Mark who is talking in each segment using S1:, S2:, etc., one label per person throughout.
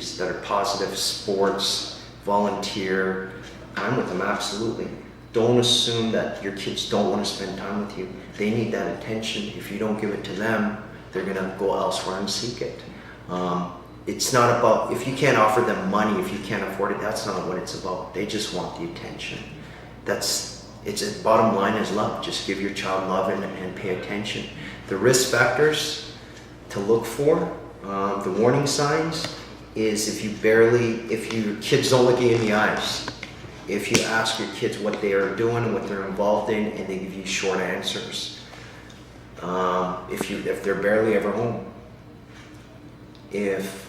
S1: activities that are positive, sports, volunteer, time with them, absolutely. Don't assume that your kids don't want to spend time with you. They need that attention. If you don't give it to them, they're gonna go elsewhere and seek it. It's not about, if you can't offer them money, if you can't afford it, that's not what it's about. They just want the attention. Bottom line is love. Just give your child love and pay attention. The risk factors to look for, the warning signs, is if your kids don't look you in the eyes, if you ask your kids what they are doing and what they're involved in and they give you short answers, if they're barely ever home, if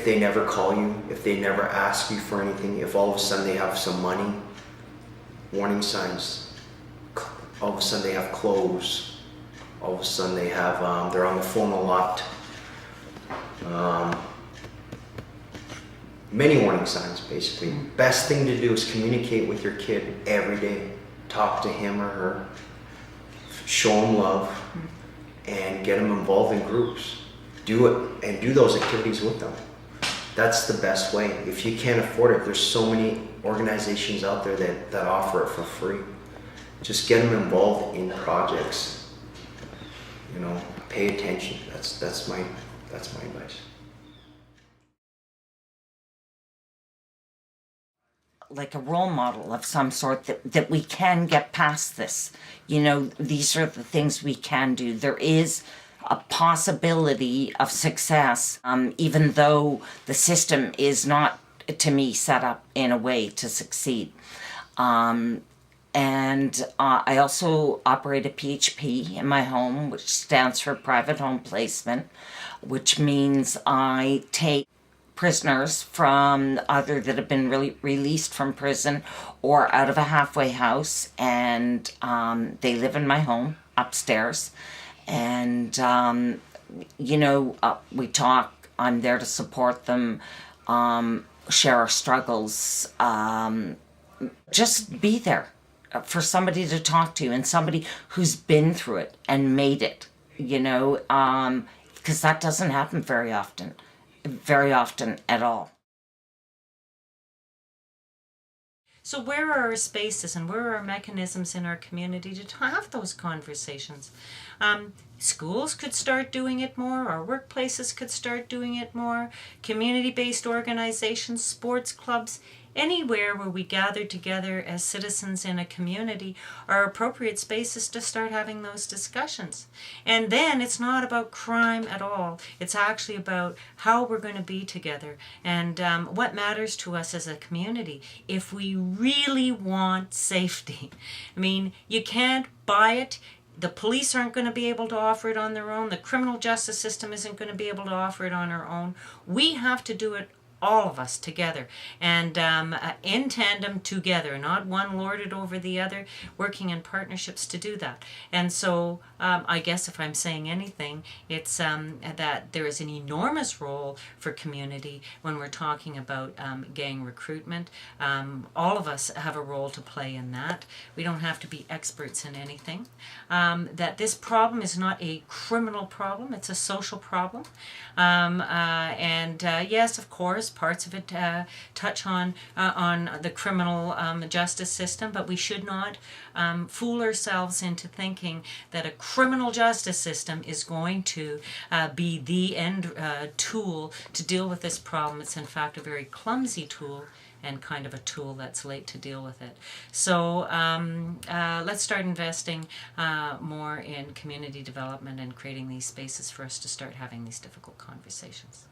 S1: they never call you, if they never ask you for anything, if all of a sudden they have some money, warning signs. All of a sudden they have clothes. All of a sudden they have, they're on the phone a lot. Many warning signs, basically. Best thing to do is communicate with your kid every day. Talk to him or her. Show them love and get them involved in groups. Do it and do those activities with them. That's the best way. If you can't afford it, there's so many organizations out there that offer it for free. Just get them involved in projects. Pay attention. That's my advice.
S2: Like a role model of some sort that we can get past this. These are the things we can do. There is a possibility of success, even though the system is not, to me, set up in a way to succeed. And I also operate a PHP in my home, which stands for Private Home Placement, which means I take prisoners from either that have been released from prison or out of a halfway house, and they live in my home upstairs. And we talk. I'm there to support them, share our struggles, just be there for somebody to talk to, and somebody who's been through it and made it, because that doesn't happen very often at all.
S3: So where are our spaces and where are our mechanisms in our community to have those conversations? Schools could start doing it more, our workplaces could start doing it more, community-based organizations, sports clubs, anywhere where we gather together as citizens in a community are appropriate spaces to start having those discussions. And then it's not about crime at all. It's actually about how we're going to be together and what matters to us as a community if we really want safety. I mean, you can't buy it. The police aren't going to be able to offer it on their own. The criminal justice system isn't going to be able to offer it on our own. We have to do it, all of us together, and in tandem together, not one lorded over the other, working in partnerships to do that. And so I guess if I'm saying anything, it's that there is an enormous role for community when we're talking about gang recruitment. All of us have a role to play in that. We don't have to be experts in anything. That this problem is not a criminal problem, it's a social problem. Yes, of course, parts of it touch on the criminal justice system, but we should not fool ourselves into thinking that a criminal justice system is going to be the end tool to deal with this problem. It's in fact a very clumsy tool and kind of a tool that's late to deal with it. So let's start investing more in community development and creating these spaces for us to start having these difficult conversations.